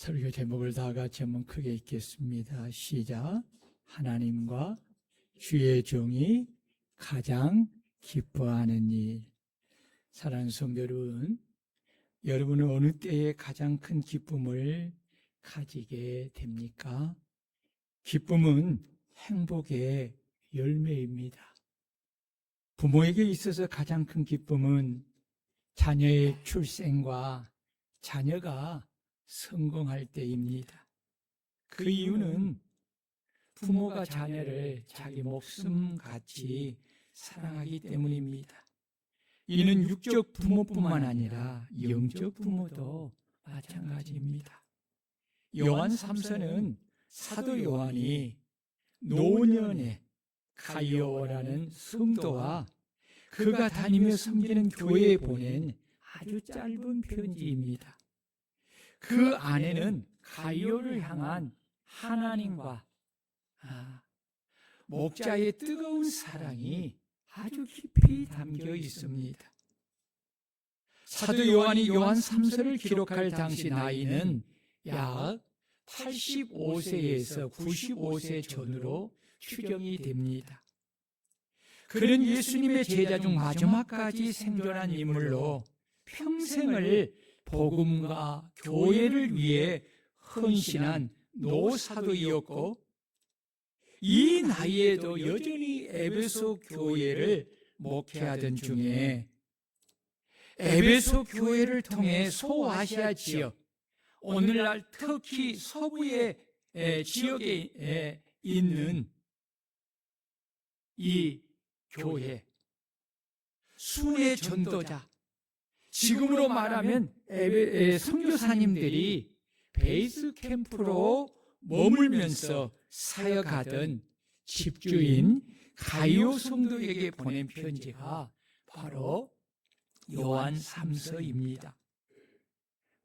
설교 제목을 다 같이 한번 크게 읽겠습니다. 시작. 하나님과 주의 종이 가장 기뻐하는 일. 사랑하는 성도 여러분, 여러분은 어느 때에 가장 큰 기쁨을 가지게 됩니까? 기쁨은 행복의 열매입니다. 부모에게 있어서 가장 큰 기쁨은 자녀의 출생과 자녀가 성공할 때입니다. 그 이유는 부모가 자녀를 자기 목숨같이 사랑하기 때문입니다. 이는 육적 부모뿐만 아니라 영적 부모도 마찬가지입니다. 요한 3서는 사도 요한이 노년의 가이오라는 성도와 그가 다니며 섬기는 교회에 보낸 아주 짧은 편지입니다. 그 안에는 가이오를 향한 하나님과 목자의 뜨거운 사랑이 아주 깊이 담겨 있습니다. 사도 요한이 요한 3서를 기록할 당시 나이는 약 85세에서 95세 전후로 추정이 됩니다. 그는 예수님의 제자 중 마지막까지 생존한 인물로 평생을 복음과 교회를 위해 헌신한 노사도이었고, 이 나이에도 여전히 에베소 교회를 목회하던 중에 에베소 교회를 통해 소아시아 지역, 오늘날 터키 서부의 지역에 있는 이 교회, 순회 전도자, 지금으로 말하면 선교사님들이 베이스 캠프로 머물면서 사역하던 집주인 가이오 성도에게 보낸 편지가 바로 요한 3서입니다.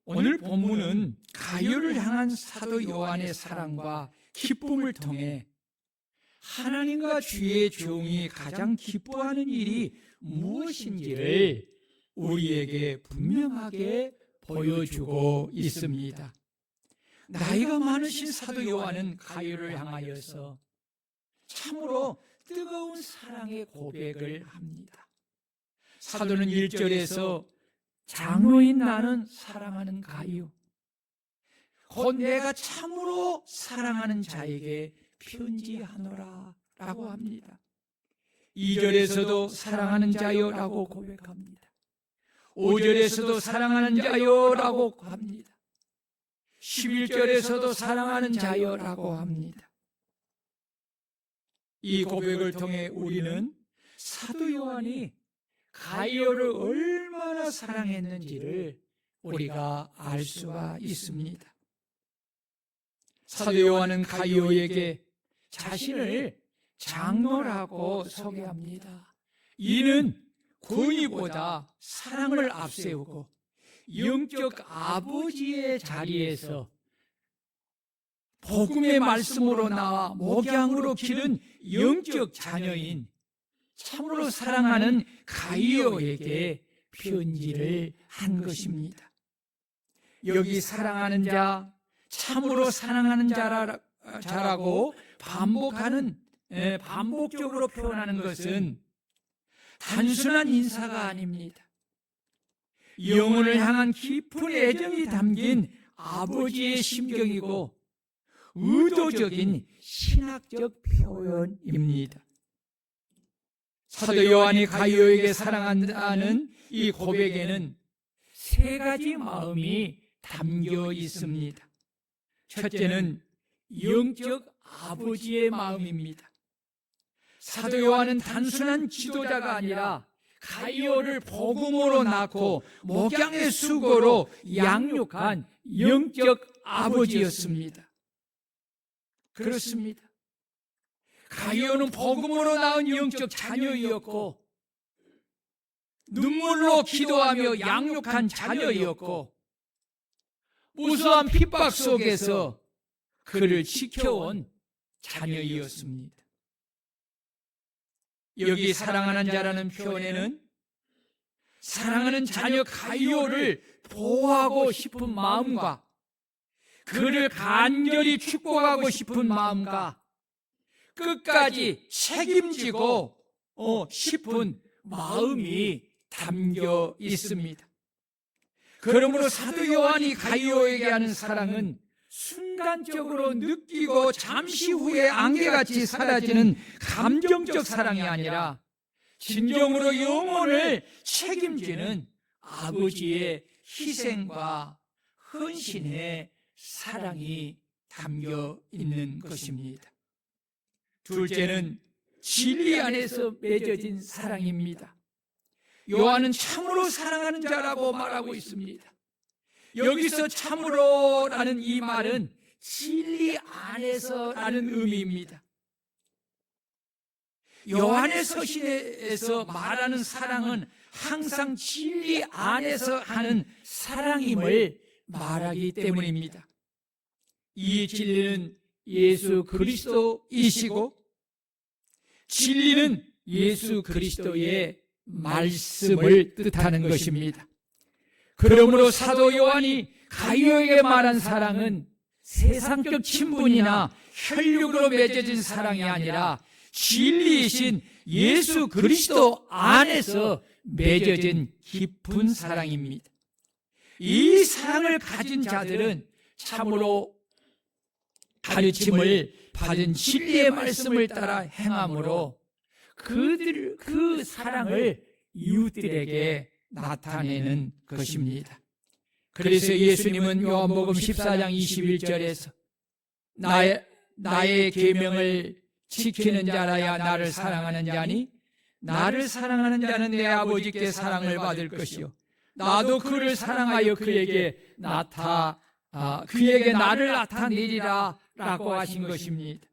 오늘 본문은 가이오를 향한 사도 요한의 사랑과 기쁨을 통해 하나님과 주의 종이 가장 기뻐하는 일이 무엇인지를 우리에게 분명하게 보여주고 있습니다. 나이가 많으신 사도 요한은 가이오를 향하여서 참으로 뜨거운 사랑의 고백을 합니다. 사도는 1절에서 장로인 나는 사랑하는 가이오, 곧 내가 참으로 사랑하는 자에게 편지하노라 라고 합니다. 2절에서도 사랑하는 자여 라고 고백합니다. 5절에서도 사랑하는 자여 라고 합니다. 11절에서도 사랑하는 자여 라고 합니다. 이 고백을 통해 우리는 사도 요한이 가이오를 얼마나 사랑했는지를 우리가 알 수가 있습니다. 사도 요한은 가이오에게 자신을 장로라고 소개합니다. 이는 권위보다 사랑을 앞세우고 영적 아버지의 자리에서 복음의 말씀으로 나와 목양으로 기른 영적 자녀인 참으로 사랑하는 가이오에게 편지를 한 것입니다. 여기 사랑하는 자, 참으로 사랑하는 자라고 반복적으로 표현하는 것은 단순한 인사가 아닙니다. 영혼을 향한 깊은 애정이 담긴 아버지의 심경이고 의도적인 신학적 표현입니다. 사도 요한이 가이오에게 사랑한다는 이 고백에는 세 가지 마음이 담겨 있습니다. 첫째는 영적 아버지의 마음입니다. 사도 요한은 단순한 지도자가 아니라 가이오를 복음으로 낳고 목양의 수고로 양육한 영적 아버지였습니다. 그렇습니다. 가이오는 복음으로 낳은 영적 자녀이었고 눈물로 기도하며 양육한 자녀이었고 무수한 핍박 속에서 그를 지켜온 자녀이었습니다. 여기 사랑하는 자라는 표현에는 사랑하는 자녀 가이오를 보호하고 싶은 마음과 그를 간절히 축복하고 싶은 마음과 끝까지 책임지고 싶은 마음이 담겨 있습니다. 그러므로 사도 요한이 가이오에게 하는 사랑은 순간적으로 느끼고 잠시 후에 안개같이 사라지는 감정적 사랑이 아니라 진정으로 영혼을 책임지는 아버지의 희생과 헌신의 사랑이 담겨 있는 것입니다. 둘째는 진리 안에서 맺어진 사랑입니다. 요한은 참으로 사랑하는 자라고 말하고 있습니다. 여기서 참으로라는 이 말은 진리 안에서라는 의미입니다. 요한의 서신에서 말하는 사랑은 항상 진리 안에서 하는 사랑임을 말하기 때문입니다. 이 진리는 예수 그리스도이시고 진리는 예수 그리스도의 말씀을 뜻하는 것입니다. 그러므로 사도 요한이 가이오에게 말한 사랑은 세상적 친분이나 혈육으로 맺어진 사랑이 아니라 진리이신 예수 그리스도 안에서 맺어진 깊은 사랑입니다. 이 사랑을 가진 자들은 참으로 가르침을 받은 진리의 말씀을 따라 행함으로 그 사랑을 이웃들에게 나타내는 것입니다. 그래서 예수님은 요한복음 14장 21절에서 나의 계명을 지키는 자라야 나를 사랑하는 자니 나를 사랑하는 자는 내 아버지께 사랑을 받을 것이요 나도 그를 사랑하여 그에게 나를 나타내리라 라고 하신 것입니다.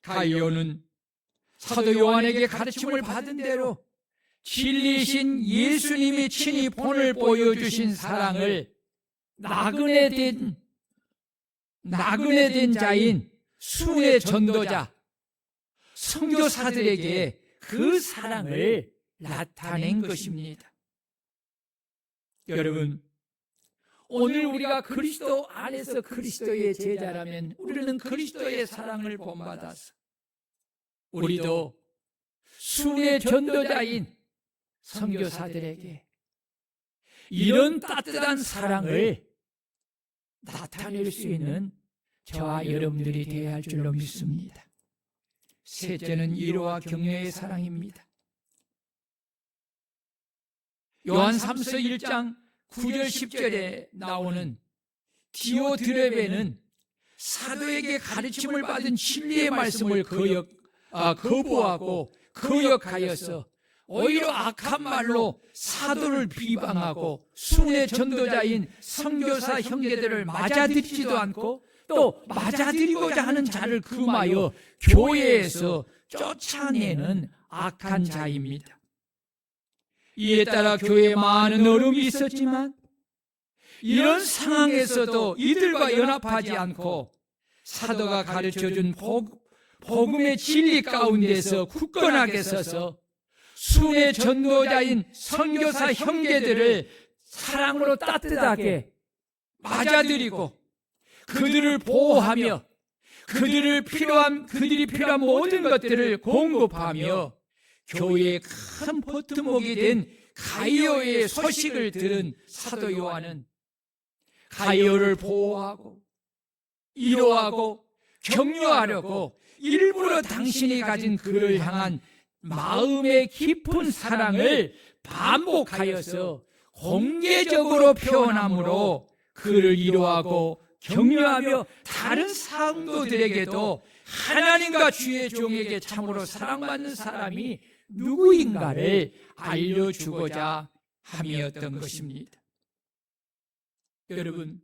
가이오는 사도 요한에게 가르침을 받은 대로 진리신 예수님이 친히 본을 보여주신 사랑을 나그네 된 자인 순회 전도자 선교사들에게 그 사랑을 나타낸 것입니다. 여러분, 오늘 우리가 그리스도 안에서 그리스도의 제자라면 우리는 그리스도의 사랑을 본받아서 우리도 순회 전도자인 선교사들에게 이런 따뜻한 사랑을 나타낼 수 있는 저와 여러분들이 되어야 할 줄로 믿습니다. 셋째는 위로와 격려의 사랑입니다. 요한 3서 1장 9절 10절에 나오는 디오드레베는 사도에게 가르침을 받은 진리의 말씀을 거부하고 거역하여서 오히려 악한 말로 사도를 비방하고 순회 전도자인 선교사 형제들을 맞아들이지도 않고 또 맞아들이고자 하는 자를 금하여 교회에서 쫓아내는 악한 자입니다. 이에 따라 교회에 많은 어려움이 있었지만 이런 상황에서도 이들과 연합하지 않고 사도가 가르쳐준 복음의 진리 가운데서 굳건하게 서서 순회 전도자인 선교사 형제들을 사랑으로 따뜻하게 맞아들이고 그들을 보호하며 그들이 필요한 모든 것들을 공급하며 교회의 큰 버팀목이 된 가이오의 소식을 들은 사도 요한은 가이오를 보호하고 위로하고 격려하려고 일부러 당신이 가진 그를 향한 마음의 깊은 사랑을 반복하여서 공개적으로 표현함으로 그를 위로하고 격려하며 다른 성도들에게도 하나님과 주의 종에게 참으로 사랑받는 사람이 누구인가를 알려주고자 함이었던 것입니다. 여러분,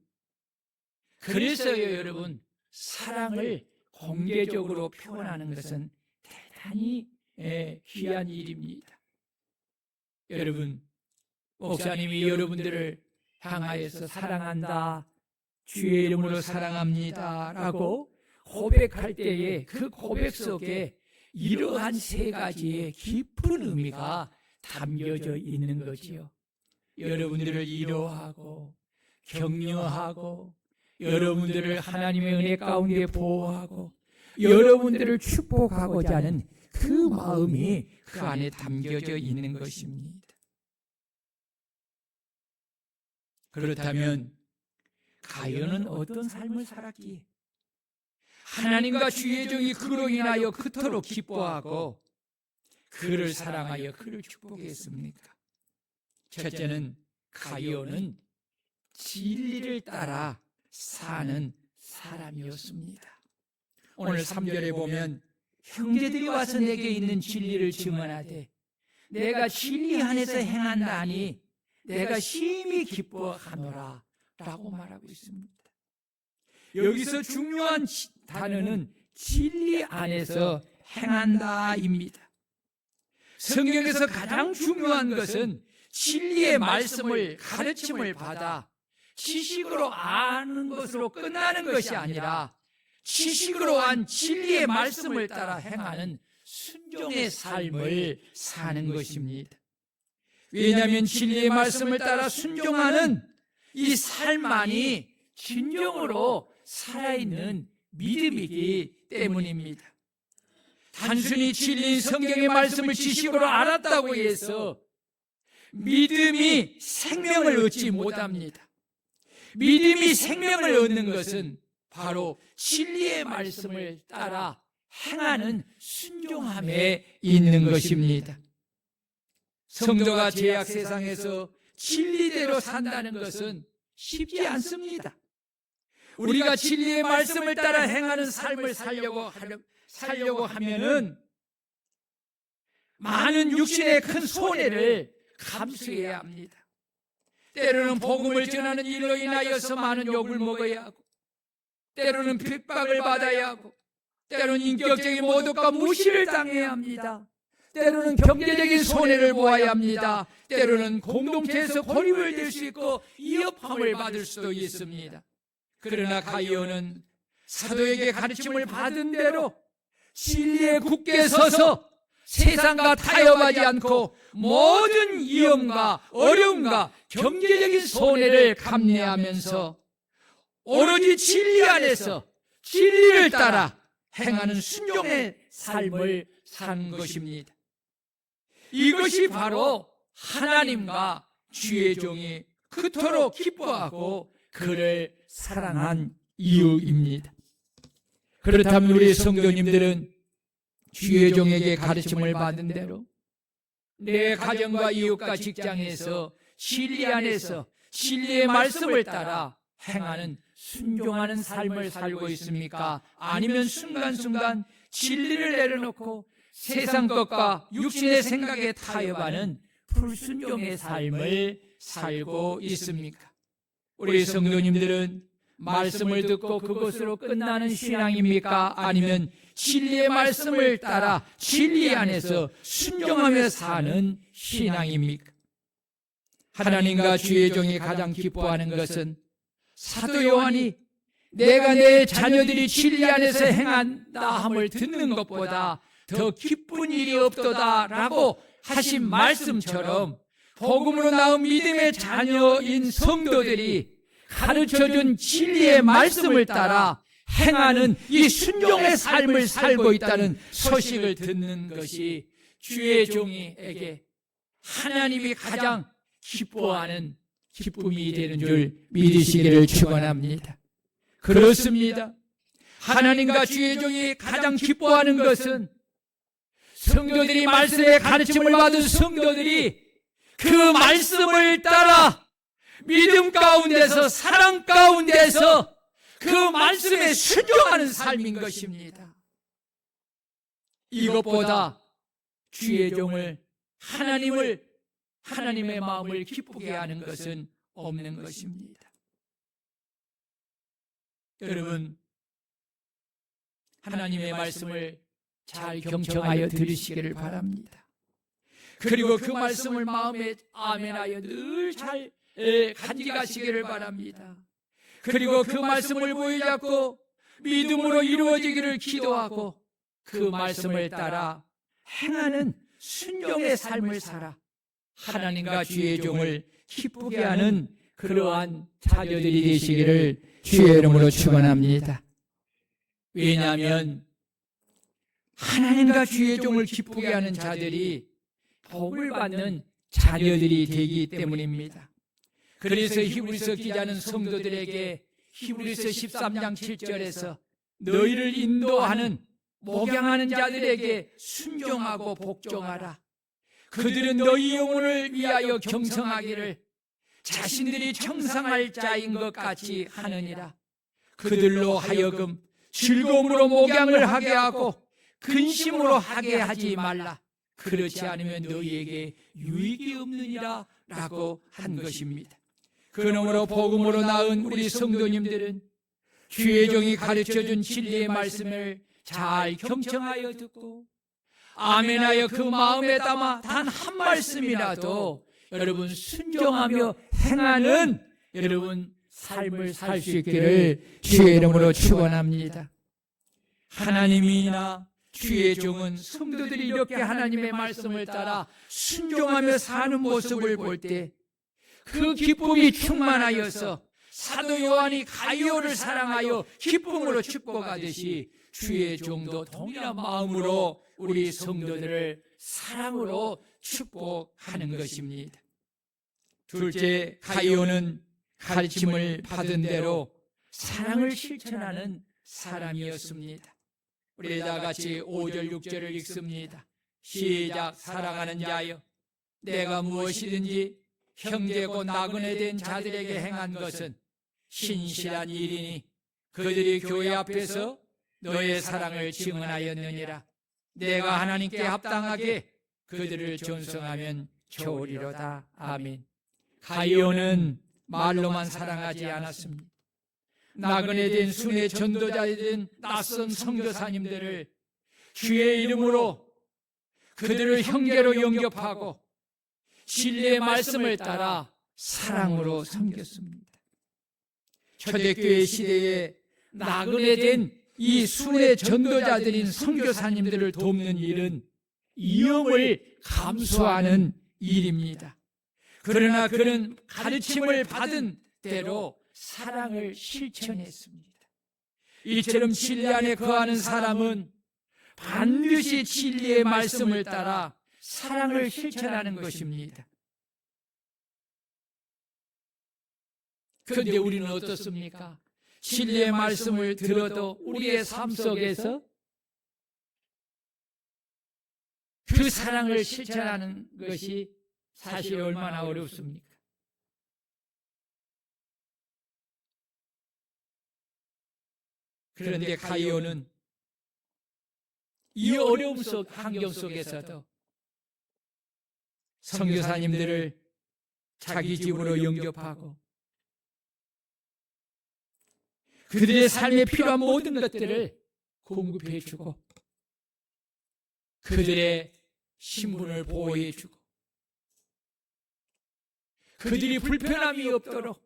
그래서요 여러분, 사랑을 공개적으로 표현하는 것은 대단히 귀한 일입니다. 여러분, 목사님이 여러분들을 향하여서 사랑한다, 주의 이름으로 사랑합니다 라고 고백할 때에 그 고백 속에 이러한 세 가지의 깊은 의미가 담겨져 있는 거지요. 여러분들을 위로하고 격려하고 여러분들을 하나님의 은혜 가운데 보호하고 여러분들을 축복하고자 하는 그 마음이 그 안에 담겨져 있는 것입니다. 그렇다면 가인은 어떤 삶을 살았기에 하나님과 주의 종이 그로 인하여 그토록 기뻐하고 그를 사랑하여 그를 축복했습니까? 첫째는 가인은 진리를 따라 사는 사람이었습니다. 오늘 3절에 보면 형제들이 와서 내게 있는 진리를 증언하되 내가 진리 안에서 행한다니 내가 심히 기뻐하노라 라고 말하고 있습니다. 여기서 중요한 단어는 진리 안에서 행한다입니다. 성경에서 가장 중요한 것은 진리의 말씀을 가르침을 받아 지식으로 아는 것으로 끝나는 것이 아니라 지식으로 한 진리의 말씀을 따라 행하는 순종의 삶을 사는 것입니다. 왜냐하면 진리의 말씀을 따라 순종하는 이 삶만이 진정으로 살아있는 믿음이기 때문입니다. 단순히 진리인 성경의 말씀을 지식으로 알았다고 해서 믿음이 생명을 얻지 못합니다. 믿음이 생명을 얻는 것은 바로 진리의 말씀을 따라 행하는 순종함에 있는 것입니다. 성도가 죄악 세상에서 진리대로 산다는 것은 쉽지 않습니다. 우리가 진리의 말씀을 따라 행하는 삶을 살려고 하면은 많은 육신의 큰 손해를 감수해야 합니다. 때로는 복음을 전하는 일로 인하여서 많은 욕을 먹어야 하고, 때로는 핍박을 받아야 하고, 때로는 인격적인 모독과 무시를 당해야 합니다. 때로는 경제적인 손해를 보아야 합니다. 때로는 공동체에서 고립을 될 수 있고 위협함을 받을 수도 있습니다. 그러나 가이온은 사도에게 가르침을 받은 대로 진리에 굳게 서서 세상과 타협하지 않고 모든 위험과 어려움과 경제적인 손해를 감내하면서 오로지 진리 안에서 진리를 따라 행하는 순종의 삶을 산 것입니다. 이것이 바로 하나님과 주의 종이 그토록 기뻐하고 그를 사랑한 이유입니다. 그렇다면 우리 성도님들은 주의 종에게 가르침을 받은 대로 내 가정과 이웃과 직장에서 진리 안에서 진리의 말씀을 따라 행하는 순종하는 삶을 살고 있습니까? 아니면 순간순간 진리를 내려놓고 세상 것과 육신의 생각에 타협하는 불순종의 삶을 살고 있습니까? 우리 성도님들은 말씀을 듣고 그것으로 끝나는 신앙입니까? 아니면 진리의 말씀을 따라 진리 안에서 순종하며 사는 신앙입니까? 하나님과 주의 종이 가장 기뻐하는 것은 사도 요한이 내가 내 자녀들이 진리 안에서 행한다 함을 듣는 것보다 더 기쁜 일이 없도다 라고 하신 말씀처럼 복음으로 나온 믿음의 자녀인 성도들이 가르쳐준 진리의 말씀을 따라 행하는 이 순종의 삶을 살고 있다는 소식을 듣는 것이 주의 종에게 하나님이 가장 기뻐하는 기쁨이 되는 줄 믿으시기를 축원합니다. 그렇습니다. 하나님과 주의 종이 가장 기뻐하는 것은 성도들이 말씀의 가르침을 받은 성도들이 그 말씀을 따라 믿음 가운데서 사랑 가운데서 그 말씀에 순종하는 삶인 것입니다. 이것보다 주의 종을 하나님의 마음을 기쁘게 하는 것은 없는 것입니다. 여러분, 하나님의 말씀을 잘 경청하여 들으시기를 바랍니다. 그리고 그 말씀을 마음에 아멘하여 늘 잘 간직하시기를 바랍니다. 그리고 그 말씀을 부여잡고 믿음으로 이루어지기를 기도하고 그 말씀을 따라 행하는 순종의 삶을 살아 하나님과 주의 종을 기쁘게 하는 그러한 자녀들이 되시기를 주의 이름으로 축원합니다. 왜냐하면 하나님과 주의 종을 기쁘게 하는 자들이 복을 받는 자녀들이 되기 때문입니다. 그래서 히브리서 기자는 성도들에게 히브리서 13장 7절에서 너희를 인도하는 목양하는 자들에게 순종하고 복종하라. 그들은 너희 영혼을 위하여 경성하기를 자신들이 청성할 자인 것 같이 하느니라. 그들로 하여금 즐거움으로 목양을 하게 하고 근심으로 하게 하지 말라. 그렇지 않으면 너희에게 유익이 없느니라 라고 한 것입니다. 그러므로 복음으로 낳은 우리 성도님들은 주의 종이 가르쳐준 진리의 말씀을 잘 경청하여 듣고 아멘하여 그 마음에 담아 단 한 말씀이라도 여러분 순종하며 행하는 여러분 삶을 살 수 있기를 주의 이름으로 축원합니다. 하나님이나 주의 종은 성도들이 이렇게 하나님의 말씀을 따라 순종하며 사는 모습을 볼 때 그 기쁨이 충만하여서 사도 요한이 가이오를 사랑하여 기쁨으로 축복하듯이 주의 종도 동일한 마음으로 우리 성도들을 사랑으로 축복하는 것입니다. 둘째, 가이오는 가르침을 받은 대로 사랑을 실천하는 사람이었습니다. 우리 다 같이 5절 6절을 읽습니다. 시작. 사랑하는 자여, 내가 무엇이든지 형제고 나그네 된 자들에게 행한 것은 신실한 일이니 그들이 교회 앞에서 너의 사랑을 증언하였느니라. 내가 하나님께 합당하게 그들을 존성하면 좋으리로다. 아멘. 가이오는 말로만 사랑하지 않았습니다. 나그네 된 순회 전도자들인 낯선 선교사님들을 주의 이름으로 그들을 형제로 영접하고 진리의 말씀을 따라 사랑으로 섬겼습니다. 초대교회 시대에 나그네 된 이 순회 전도자들인 선교사님들을 돕는 일은 위험을 감수하는 일입니다. 그러나 그는 가르침을 받은 대로 사랑을 실천했습니다. 이처럼 진리 안에 거하는 사람은 반드시 진리의 말씀을 따라 사랑을 실천하는 것입니다. 그런데 우리는 어떻습니까? 진리의 말씀을 들어도 우리의 삶 속에서 그 사랑을 실천하는 것이 사실 얼마나 어렵습니까? 그런데 가이오는 이 어려움 환경 속에서도 선교사님들을 자기 집으로 영접하고 그들의 삶에 필요한 모든 것들을 공급해 주고 그들의 신분을 보호해 주고 그들이 불편함이 없도록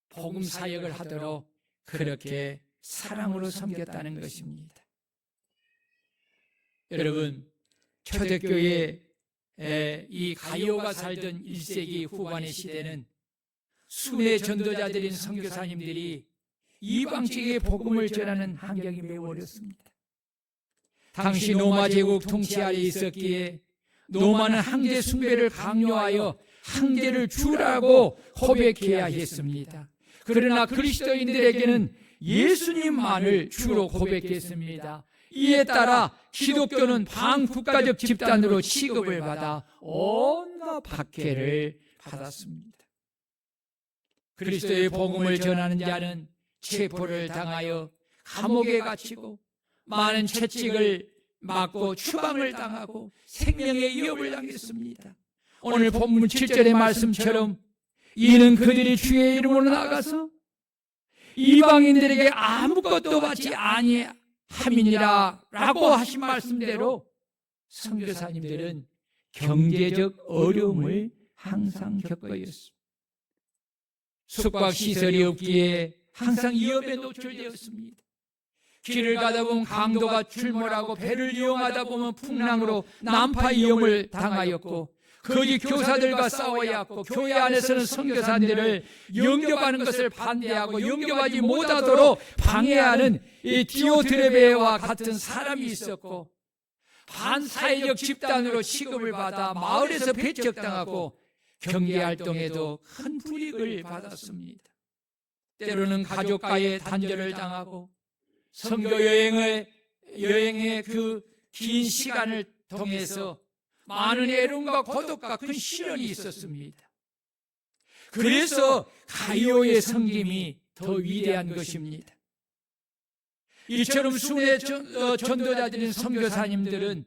복음 사역을 하도록 그렇게 사랑으로 섬겼다는 것입니다. 여러분, 초대교회에 이 가이오가 살던 1세기 후반의 시대는 순회 전도자들인 선교사님들이 이방 지역의 복음을 전하는 환경이 매우 어렵습니다. 당시 로마 제국 통치 아래 있었기에 로마는 황제 숭배를 강요하여 황제를 주라고 고백해야 했습니다. 그러나 그리스도인들에게는 예수님만을 주로 고백했습니다. 이에 따라 기독교는 반국가적 집단으로 취급을 받아 온갖 박해를 받았습니다. 그리스도의 복음을 전하는 자는 체포를 당하여 감옥에 갇히고 많은 채찍을 맞고 추방을 당하고 생명의 위협을 당했습니다. 오늘 본문 7절의 말씀처럼 이는 그들이 주의 이름으로 나가서 이방인들에게 아무것도 받지 아니함이니라 라고 하신 말씀대로 선교사님들은 경제적 어려움을 항상 겪어였습니다. 숙박시설이 없기에 항상 위협에 노출되었습니다. 길을 가다 보면 강도가 출몰하고 배를 이용하다 보면 풍랑으로 난파 위험을 당하였고 거짓 교사들과 싸워야 하고, 교회 안에서는 선교사들을 영접하는 것을 반대하고 영접하지 못하도록 방해하는 이 디오트레베와 같은 사람이 있었고, 반사회적 집단으로 취급을 받아 마을에서 배척당하고 경제활동에도 큰 불이익을 받았습니다. 때로는 가족과의 단절을 당하고 선교 여행의 그 긴 시간을 통해서 많은 애로움과 고독과 큰 시련이 있었습니다. 그래서 가이오의 섬김이 더 위대한 것입니다. 이처럼 순회 전도자들인 선교사님들은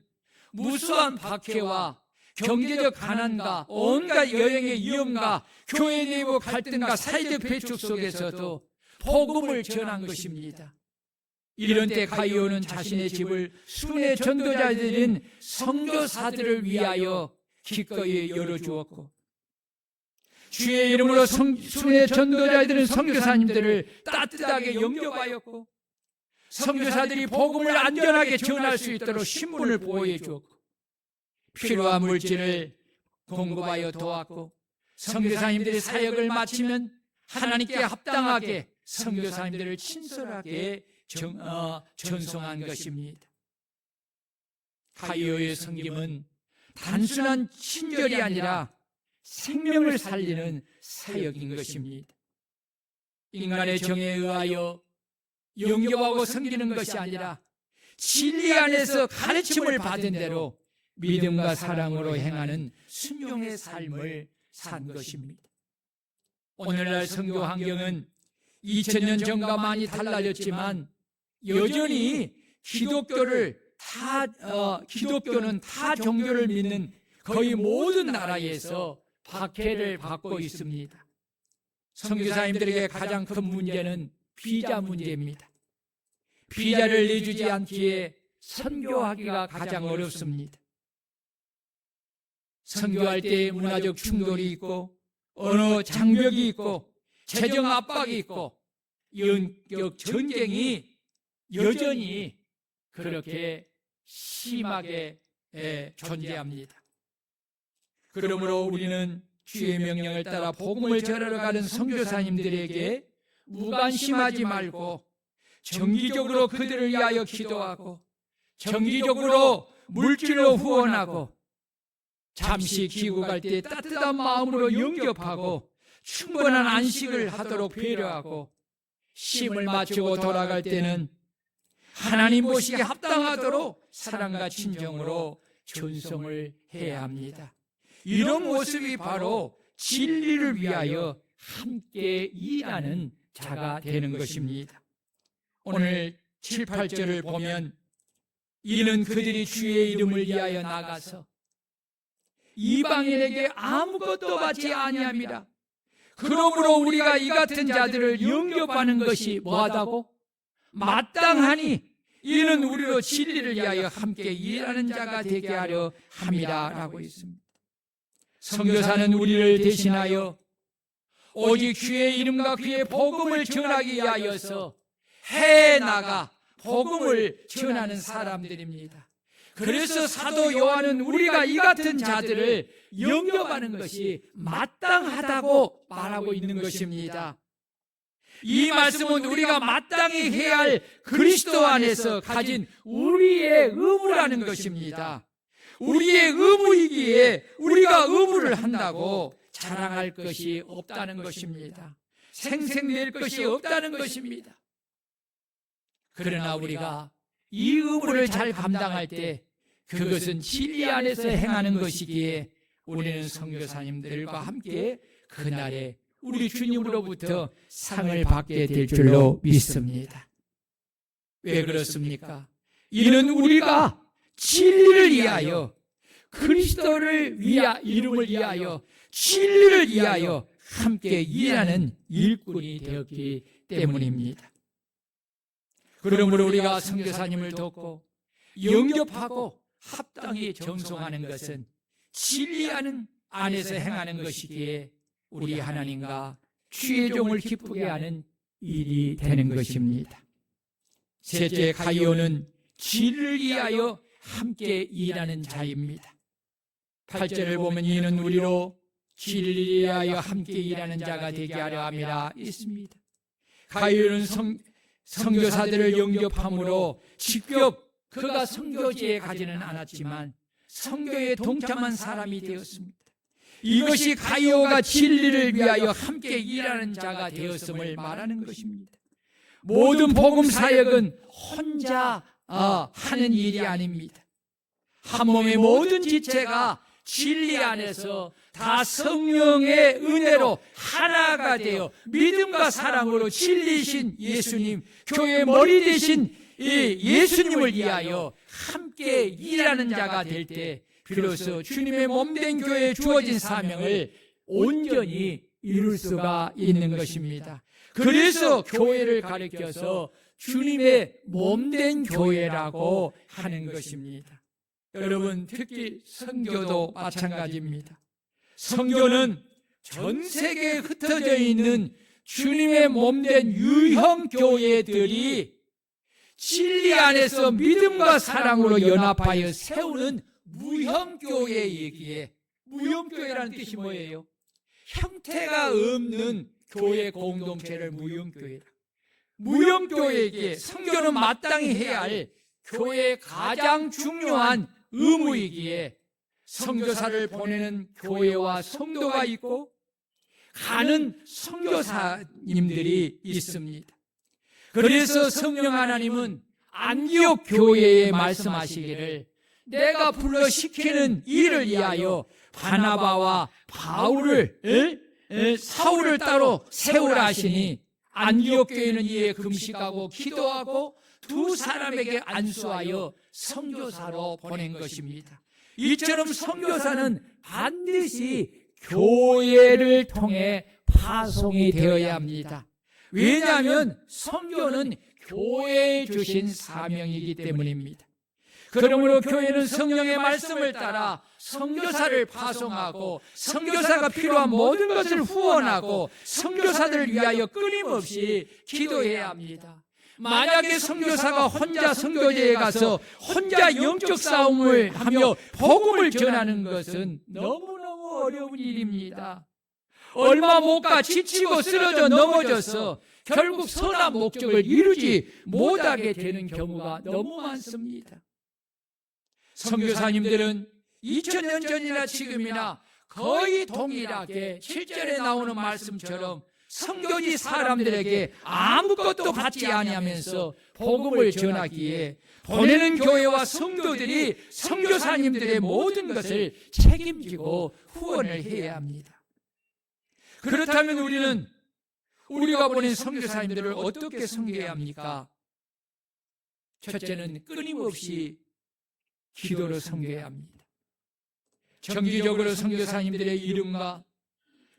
무수한 박해와 경제적 가난과 온갖 여행의 위험과 교회 내부 갈등과 사회적 배척 속에서도 복음을 전한 것입니다. 이런 때 가이오는 자신의 집을 순회 전도자들인 선교사들을 위하여 기꺼이 열어주었고, 주의 이름으로 순회 전도자들은 선교사님들을 따뜻하게 영접하였고, 선교사들이 복음을 안전하게 전할 수 있도록 신분을 보호해 주었고, 필요한 물질을 공급하여 도왔고, 선교사님들이 사역을 마치면 하나님께 합당하게 선교사님들을 친절하게 전송한 것입니다. 가이오의 섬김은 단순한 친절이 아니라 생명을 살리는 사역인 것입니다. 인간의 정에 의하여 영접하고 섬기는 것이 아니라 진리 안에서 가르침을 받은 대로 믿음과 사랑으로 행하는 순종의 삶을 산 것입니다. 오늘날 선교 환경은 2000년 전과 많이 달라졌지만 여전히 기독교는 타 종교를 믿는 거의 모든 나라에서 박해를 받고 있습니다. 선교사님들에게 가장 큰 문제는 비자 문제입니다. 비자를 내주지 않기에 선교하기가 가장 어렵습니다. 선교할 때 문화적 충돌이 있고, 언어 장벽이 있고, 재정 압박이 있고, 영적 전쟁이 여전히 그렇게 심하게 존재합니다. 그러므로 우리는 주의 명령을 따라 복음을 전하러 가는 선교사님들에게 무관심하지 말고 정기적으로 그들을 위하여 기도하고, 정기적으로 물질로 후원하고, 잠시 귀국할 때 따뜻한 마음으로 영접하고 충분한 안식을 하도록 배려하고, 쉼을 마치고 돌아갈 때는 하나님 보시기에 합당하도록 사랑과 친정으로 전송을 해야 합니다. 이런 모습이 바로 진리를 위하여 함께 일하는 자가 되는 것입니다. 오늘 7, 8절을 보면, 이는 그들이 주의 이름을 위하여 나가서 이방인에게 아무것도 받지 아니함이라. 그러므로 우리가 이 같은 자들을 영접하는 것이 뭐하다고? 마땅하니 이는 우리로 진리를 위하여 함께 일하는 자가 되게 하려 함이라 라고 있습니다. 선교사는 우리를 대신하여 오직 주의 이름과 그의 복음을 전하기 위하여서 해에 나가 복음을 전하는 사람들입니다. 그래서 사도 요한은 우리가 이 같은 자들을 영접하는 것이 마땅하다고 말하고 있는 것입니다. 이 말씀은 우리가 마땅히 해야 할 그리스도 안에서 가진 우리의 의무라는 것입니다. 우리의 의무이기에 우리가 의무를 한다고 자랑할 것이 없다는 것입니다. 생색낼 것이 없다는 것입니다. 그러나 우리가 이 의무를 잘 감당할 때 그것은 진리 안에서 행하는 것이기에 우리는 선교사님들과 함께 그날에 우리 주님으로부터 상을 받게 될 줄로 믿습니다. 왜 그렇습니까? 이는 우리가 진리를 위하여, 그리스도를 이름을 위하여, 진리를 위하여 함께 일하는 일꾼이 되었기 때문입니다. 그러므로 우리가 선교사님을 돕고 영접하고 합당히 전송하는 것은 진리 안에서 행하는 것이기에 우리 하나님과 주의 종을 기쁘게 하는 일이 되는 것입니다. 셋째, 가이오는 진리를 위하여 함께 일하는 자입니다. 8절을 보면 이는 우리로 진리를 위하여 함께 일하는 자가 되게 하려 함이라 있습니다. 가이오는 선교사들을 영접함으로 직접 그가 선교지에 가지는 않았지만 선교에 동참한 사람이 되었습니다. 이것이 가이오가 진리를 위하여 함께 일하는 자가 되었음을 말하는 것입니다. 모든 복음 사역은 혼자 하는 일이 아닙니다. 한 몸의 모든 지체가 진리 안에서 다 성령의 은혜로 하나가 되어 믿음과 사랑으로 진리이신 예수님, 교회의 머리 되신 이 예수님을 위하여 함께 일하는 자가 될 때 비로소 주님의 몸된 교회에 주어진 사명을 온전히 이룰 수가 있는 것입니다. 그래서 교회를 가리켜서 주님의 몸된 교회라고 하는 것입니다. 여러분, 특히 선교도 마찬가지입니다. 선교는 전 세계에 흩어져 있는 주님의 몸된 유형 교회들이 진리 안에서 믿음과 사랑으로 연합하여 세우는 무형교회이기에, 무형교회라는 뜻이 뭐예요? 형태가 없는 교회 공동체를 무형교회라. 무형교회에게 선교는 마땅히 해야 할 교회의 가장 중요한 의무이기에 선교사를 보내는 교회와 성도가 있고 가는 선교사님들이 있습니다. 그래서 성령 하나님은 안디옥 교회에 말씀하시기를 내가 불러 시키는 일을 위하여 바나바와 바울을 사울을 따로 세우라 하시니 안디옥 교회는 이에 금식하고 기도하고 두 사람에게 안수하여 선교사로 보낸 것입니다. 이처럼 선교사는 반드시 교회를 통해 파송이 되어야 합니다. 왜냐하면 선교는 교회에 주신 사명이기 때문입니다. 그러므로 교회는 성령의 말씀을 따라 선교사를 파송하고 선교사가 필요한 모든 것을 후원하고 선교사들을 위하여 끊임없이 기도해야 합니다. 만약에 선교사가 혼자 선교지에 가서 혼자 영적 싸움을 하며 복음을 전하는 것은 너무너무 어려운 일입니다. 얼마 못 가 지치고 쓰러져 넘어져서 결국 선한 목적을 이루지 못하게 되는 경우가 너무 많습니다. 선교사님들은 2000년 전이나 지금이나 거의 동일하게 7절에 나오는 말씀처럼 선교지 사람들에게 아무것도 받지 아니하면서 복음을 전하기에 보내는 교회와 성도들이 선교사님들의 모든 것을 책임지고 후원을 해야 합니다. 그렇다면 우리가 보낸 선교사님들을 어떻게 섬겨야 합니까? 첫째는 끊임없이 기도로 섬겨야 합니다. 정기적으로 선교사님들의 이름과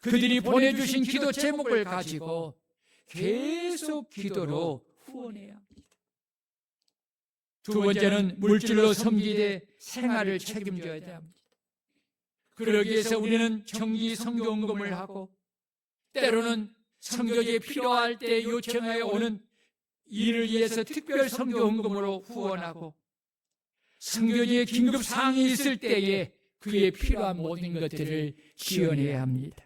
그들이 보내주신 기도 제목을 가지고 계속 기도로 후원해야 합니다. 두 번째는 물질로 섬기되 생활을 책임져야 합니다. 그러기 위해서 우리는 정기 선교헌금을 하고 때로는 선교지에 필요할 때 요청하여 오는 이를 위해서 특별 선교헌금으로 후원하고 선교지에 긴급 사항이 있을 때에 그에 필요한 모든 것들을 지원해야 합니다.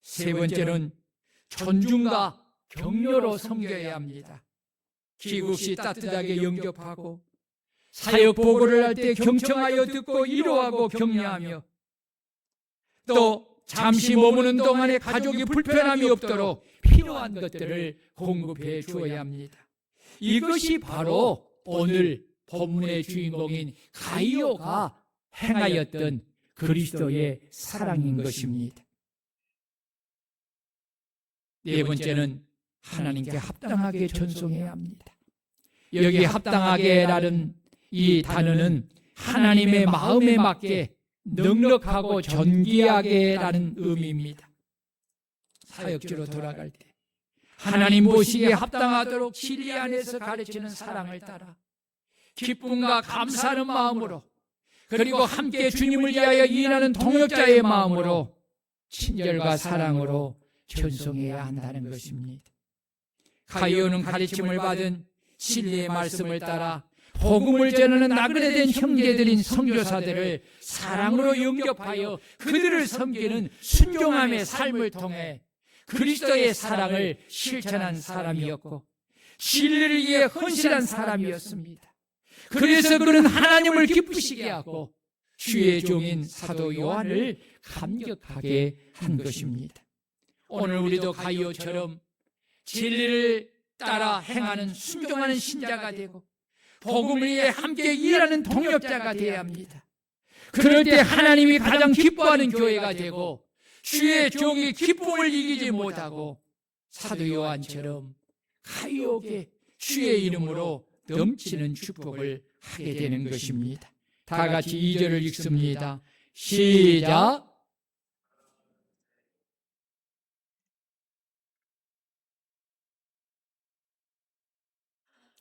세 번째는 존중과 격려로 섬겨야 합니다. 기국 시 따뜻하게 영접하고 사역 보고를 할 때 경청하여 듣고 위로하고 격려하며 또 잠시 머무는 동안에 가족이 불편함이 없도록 필요한 것들을 공급해 주어야 합니다. 이것이 바로 오늘 본문의 주인공인 가이오가 행하였던 그리스도의 사랑인 것입니다. 네 번째는 하나님께 합당하게 전송해야 합니다. 여기 합당하게라는 이 단어는 하나님의 마음에 맞게 넉넉하고 존귀하게라는 의미입니다. 사역지로 돌아갈 때 하나님 보시기에 합당하도록 진리 안에서 가르치는 사랑을 따라 기쁨과 감사하는 마음으로 그리고 함께 주님을 위하여 일하는 동역자의 마음으로 친절과 사랑으로 전송해야 한다는 것입니다. 가이오는 가르침을 받은 진리의 말씀을 따라 복음을 전하는 나그네된 형제들인 선교사들을 사랑으로 영접하여 그들을 섬기는 순종함의 삶을 통해 그리스도의 사랑을 실천한 사람이었고 진리를 위해 헌신한 사람이었습니다. 그래서 그는 하나님을 기쁘시게 하고 주의 종인 사도 요한을 감격하게 한 것입니다. 오늘 우리도 가이오처럼 진리를 따라 행하는 순종하는 신자가 되고 복음을 위해 함께 일하는 동역자가 되어야 합니다. 그럴 때 하나님이 가장 기뻐하는 교회가 되고 주의 종이 기쁨을 이기지 못하고 사도 요한처럼 가이오게 주의 이름으로 넘치는 축복을 하게 되는 것입니다. 다 같이 2절을 읽습니다. 시작.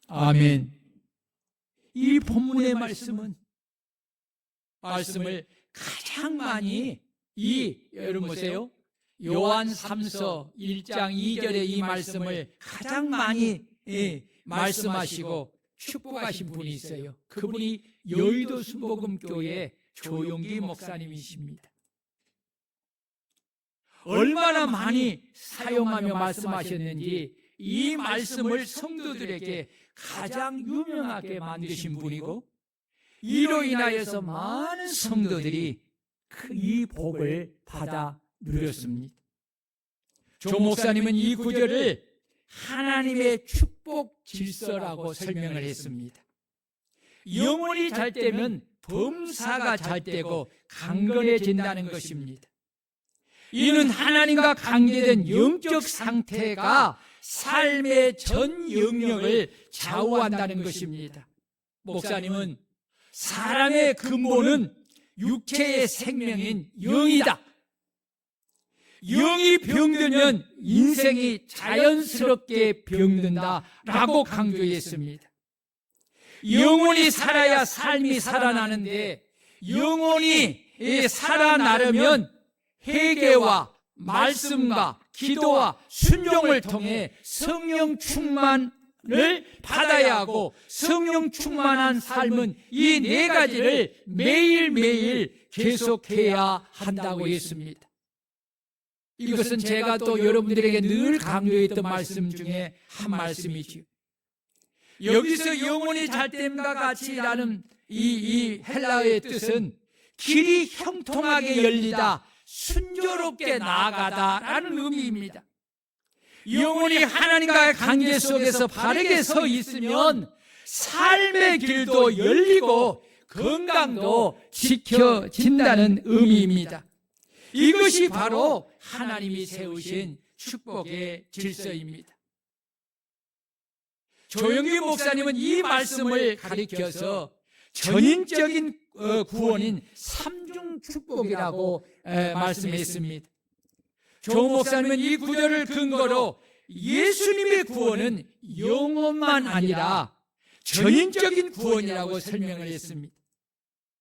아멘. 이 본문의 말씀을 가장 많이 여러분 보세요. 요한 3서 1장 2절의 이 말씀을 가장 많이 말씀하시고 축복하신 분이 있어요. 그분이 여의도 순복음교회 조용기 목사님이십니다. 얼마나 많이 사용하며 말씀하셨는지 이 말씀을 성도들에게 가장 유명하게 만드신 분이고 이로 인하여서 많은 성도들이 이 복을 받아 누렸습니다. 조 목사님은 이 구절을 하나님의 축복 질서라고 설명을 했습니다. 영혼이 잘 되면 범사가 잘 되고 강건해진다는 것입니다. 이는 하나님과 관계된 영적 상태가 삶의 전 영역을 좌우한다는 것입니다. 목사님은 사람의 근본은 육체의 생명인 영이다. 영이 병들면 인생이 자연스럽게 병든다라고 강조했습니다. 영혼이 살아야 삶이 살아나는데 영혼이 살아나려면 회개와 말씀과 기도와 순종을 통해 성령 충만을 받아야 하고 성령 충만한 삶은 이 네 가지를 매일매일 계속해야 한다고 했습니다. 이것은 제가 또 여러분들에게 늘 강조했던 말씀 중에 한 말씀이지요. 여기서 영혼이 잘됨과 같이라는 이 헬라어의 뜻은 길이 형통하게 열리다, 순조롭게 나아가다라는 의미입니다. 영혼이 하나님과의 관계 속에서 바르게 서 있으면 삶의 길도 열리고 건강도 지켜진다는 의미입니다. 이것이 바로 하나님이 세우신 축복의 질서입니다. 조영기 목사님은 이 말씀을 가리켜서 전인적인 구원인 삼중 축복이라고 말씀했습니다. 조 목사님은 이 구절을 근거로 예수님의 구원은 영혼만 아니라 전인적인 구원이라고 설명을 했습니다.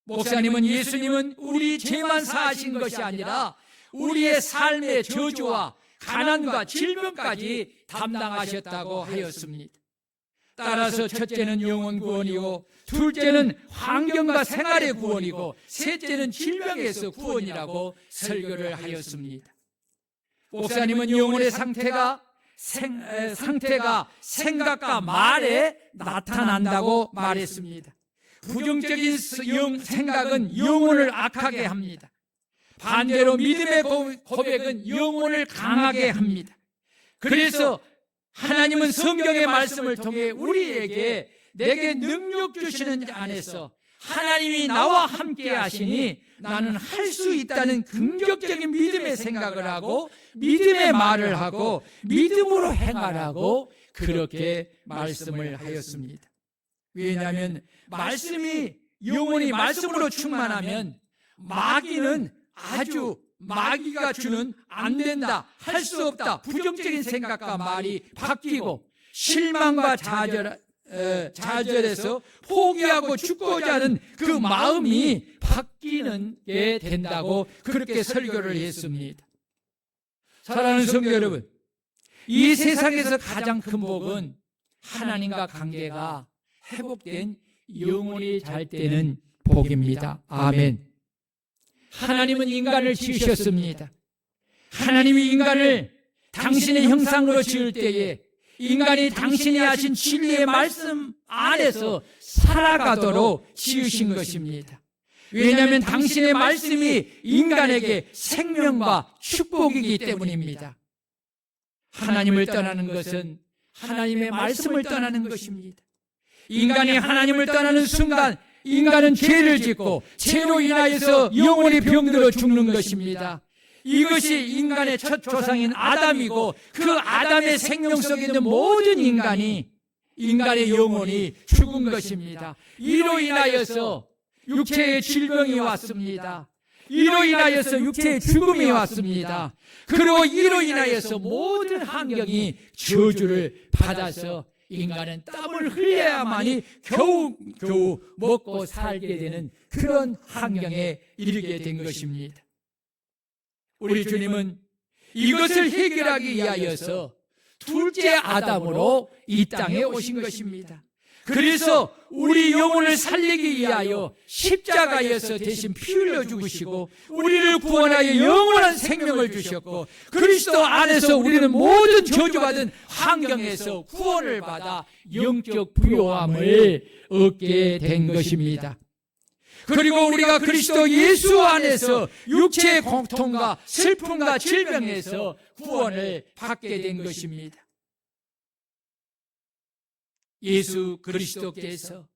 목사님은 예수님은 우리 죄만 사하신 것이 아니라 우리의 삶의 저주와 가난과 질병까지 담당하셨다고 하였습니다. 따라서 첫째는 영혼 구원이고 둘째는 환경과 생활의 구원이고 셋째는 질병에서 구원이라고 설교를 하였습니다. 목사님은 영혼의 상태가 생각과 말에 나타난다고 말했습니다. 부정적인 생각은 영혼을 악하게 합니다. 반대로 믿음의 고백은 영혼을 강하게 합니다. 그래서 하나님은 성경의 말씀을 통해 우리에게 내게 능력 주시는 자 안에서 하나님이 나와 함께 하시니 나는 할 수 있다는 긍정적인 믿음의 생각을 하고 믿음의 말을 하고 믿음으로 행하라고 그렇게 말씀을 하였습니다. 왜냐하면 영혼이 말씀으로 충만하면 마귀가 주는 안 된다, 할 수 없다, 부정적인 생각과 말이 바뀌고 실망과 좌절해서 포기하고 죽고자 하는 그 마음이 바뀌는 게 된다고 그렇게 설교를 했습니다. 사랑하는 성도 여러분, 이 세상에서 가장 큰 복은 하나님과 관계가 회복된 영혼이 잘 때는 복입니다. 아멘. 하나님은 인간을 지으셨습니다. 하나님이 인간을 당신의 형상으로 지을 때에 인간이 당신이 하신 진리의 말씀 안에서 살아가도록 지으신 것입니다. 왜냐하면 당신의 말씀이 인간에게 생명과 축복이기 때문입니다. 하나님을 떠나는 것은 하나님의 말씀을 떠나는 것입니다. 인간이 하나님을 떠나는 순간 인간은 죄를 짓고 죄로 인하여서 영혼이 병들어 죽는 것입니다. 이것이 인간의 첫 조상인 아담이고 그 아담의 생명 속에 있는 모든 인간의 영혼이 죽은 것입니다. 이로 인하여서 육체의 질병이 왔습니다. 이로 인하여서 육체의 죽음이 왔습니다. 그리고 이로 인하여서 모든 환경이 저주를 받아서 인간은 땀을 흘려야만이 겨우 먹고 살게 되는 그런 환경에 이르게 된 것입니다. 우리 주님은 이것을 해결하기 위하여서 둘째 아담으로 이 땅에 오신 것입니다. 그래서 우리 영혼을 살리기 위하여 십자가에서 대신 피 흘려 죽으시고 우리를 구원하여 영원한 생명을 주셨고 그리스도 안에서 우리는 모든 저주받은 환경에서 구원을 받아 영적 부요함을 얻게 된 것입니다. 그리고 우리가 그리스도 예수 안에서 육체의 고통과 슬픔과 질병에서 구원을 받게 된 것입니다. 예수 그리스도께서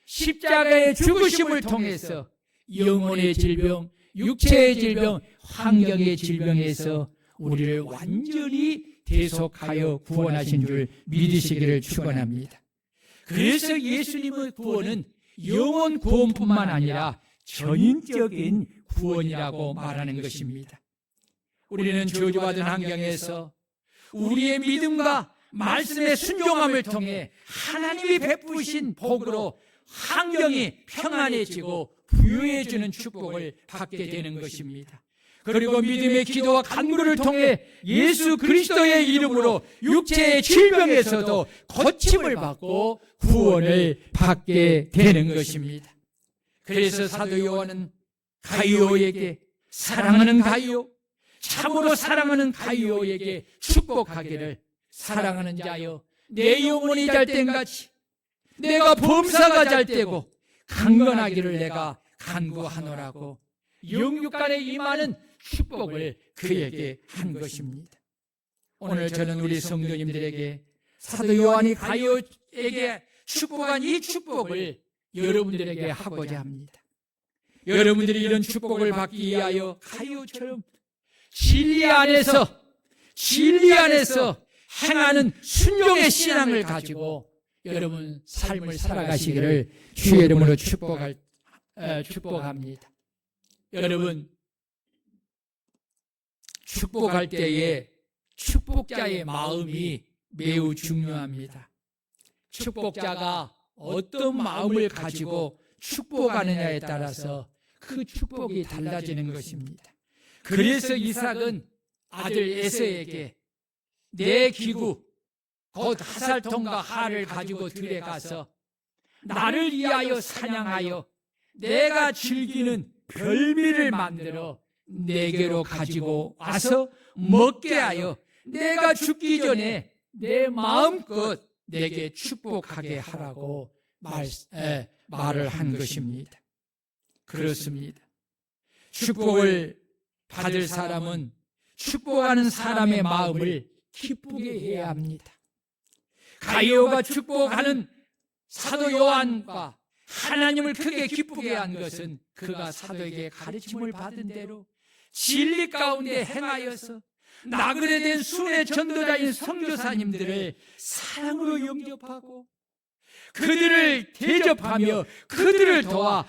십자가의 죽으심을 통해서 영혼의 질병, 육체의 질병, 환경의 질병에서 우리를 완전히 대속하여 구원하신 줄 믿으시기를 축원합니다. 그래서 예수님의 구원은 영혼 구원뿐만 아니라 전인적인 구원이라고 말하는 것입니다. 우리는 저주받은 환경에서 우리의 믿음과 말씀의 순종함을 통해 하나님이 베푸신 복으로 환경이 평안해지고 부유해지는 축복을 받게 되는 것입니다. 그리고 믿음의 기도와 간구를 통해 예수 그리스도의 이름으로 육체의 질병에서도 고침을 받고 구원을 받게 되는 것입니다. 그래서 사도 요한은 가이오에게 사랑하는 가이오, 참으로 사랑하는 가이오에게 축복하기를 사랑하는 자여 내 영혼이 잘 땐같이 내가 범사가 잘 때고 강건하기를 내가 간구하노라고 영육간에 임하는 축복을 그에게 한 것입니다. 오늘 저는 우리 성도님들에게 사도 요한이 가이오에게 축복한 이 축복을 여러분들에게 하고자 합니다. 여러분들이 이런 축복을 받기 위하여 가이오처럼 진리 안에서 행하는 순종의 신앙을 가지고 여러분 삶을 살아가시기를 주의 이름으로 축복합니다. 여러분 축복할 때에 축복자의 마음이 매우 중요합니다. 축복자가 어떤 마음을 가지고 축복하느냐에 따라서 그 축복이 달라지는 것입니다. 그래서 이삭은 아들 에서에게 내 기구 곧 하살통과 활을 가지고 들에 가서 나를 위하여 사냥하여 내가 즐기는 별미를 만들어 내게로 가지고 와서 먹게 하여 내가 죽기 전에 내 마음껏 내게 축복하게 하라고 말을 한 것입니다. 그렇습니다. 축복을 받을 사람은 축복하는 사람의 마음을 기쁘게 해야 합니다. 가이오가 축복하는 사도 요한과 하나님을 크게 기쁘게 한 것은 그가 사도에게 가르침을 받은 대로 진리 가운데 행하여서 나그네된 순회 전도자인 선교사님들을 사랑으로 영접하고 그들을 대접하며 그들을 도와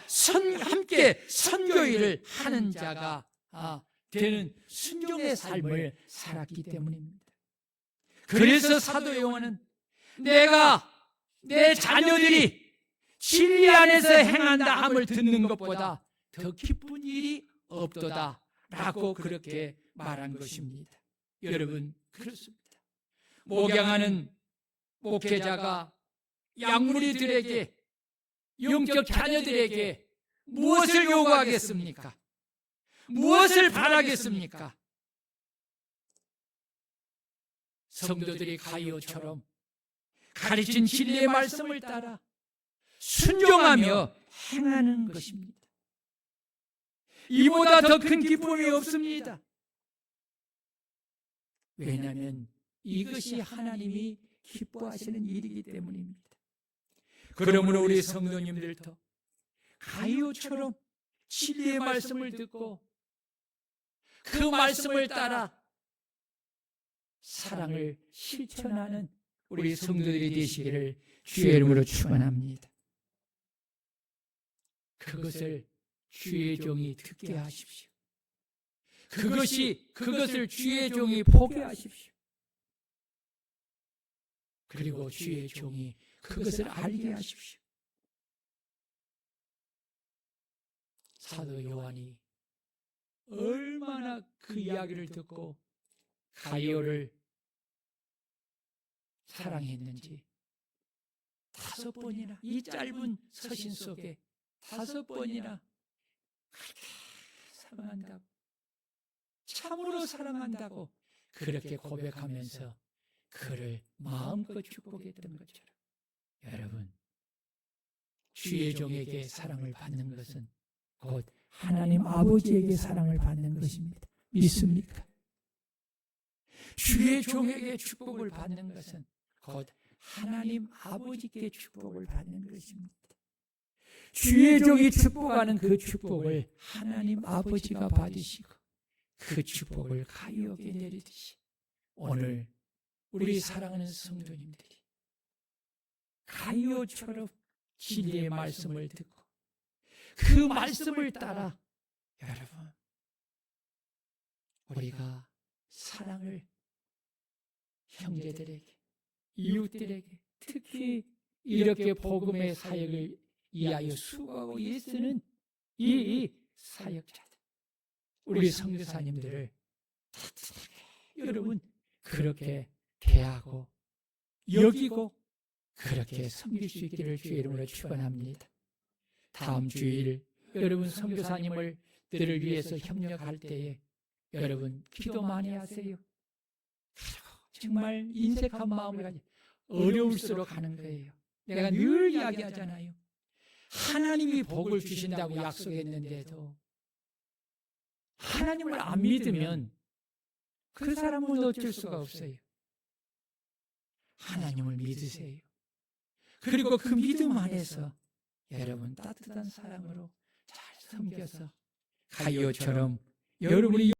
함께 선교일을 하는 자가 되는 순종의 삶을 살았기 때문입니다. 그래서 사도 요한은 내가 내 자녀들이 진리 안에서 행한다 함을 듣는 것보다 더 기쁜 일이 없도다 라고 그렇게 말한 것입니다. 여러분 그렇습니다. 목양하는 목회자가 양무리들에게 영적 자녀들에게 무엇을 요구하겠습니까? 무엇을 바라겠습니까? 성도들이 가이오처럼 가르친 진리의 말씀을 따라 순종하며 행하는 것입니다. 이보다 더 큰 기쁨이 없습니다. 왜냐하면 이것이 하나님이 기뻐하시는 일이기 때문입니다. 그러므로 우리 성도님들도 가이오처럼 진리의 말씀을 듣고 그 말씀을 따라 사랑을 실천하는 우리 성도들이 되시기를 주의 이름으로 축원합니다. 그것을 주의 종이 듣게 하십시오. 그것을 주의 종이 보게 하십시오. 그리고 주의 종이 그것을 알게 하십시오. 사도 요한이 얼마나 그 이야기를 듣고 가이오를 사랑했는지 5번이나 이 짧은 서신 속에 5번이나 그렇게 사랑한다고, 참으로 사랑한다고 그렇게 고백하면서 그를 마음껏 축복했던 것처럼, 여러분, 주의 종에게 사랑을 받는 것은 곧 하나님 아버지에게 사랑을 받는 것입니다. 믿습니까? 주의 종에게 축복을 받는 것은 곧 하나님 아버지께 축복을 받는 것입니다. 주의 종이 축복하는 그 축복을 하나님 아버지가 받으시고 그 축복을 가이오에게 내리듯이 오늘 우리 사랑하는 성도님들이 가이오처럼 진리의 말씀을 듣고 그 말씀을 따라, 여러분, 우리가 사랑을 형제들에게, 이웃들에게, 특히 이렇게 복음의 사역을 위하여 수고하고 애쓰는 이 사역자들, 우리 선교사님들을 여러분 그렇게 대하고 여기고 그렇게 섬길 수 있기를 주의 이름으로 축원합니다. 다음 주일 여러분 선교사님들을 위해서 협력할 때에 여러분 기도 많이 하세요. 정말 인색한 마음을 가지고 어려울수록 하는 거예요. 내가 늘 이야기하잖아요. 하나님이 복을 주신다고 약속했는데도 하나님을 안 믿으면 그 사람은 어쩔 수가 없어요. 하나님을 믿으세요. 그리고 그 믿음 안에서 여러분 따뜻한 사랑으로 잘 섬겨서 가이오처럼 여러분이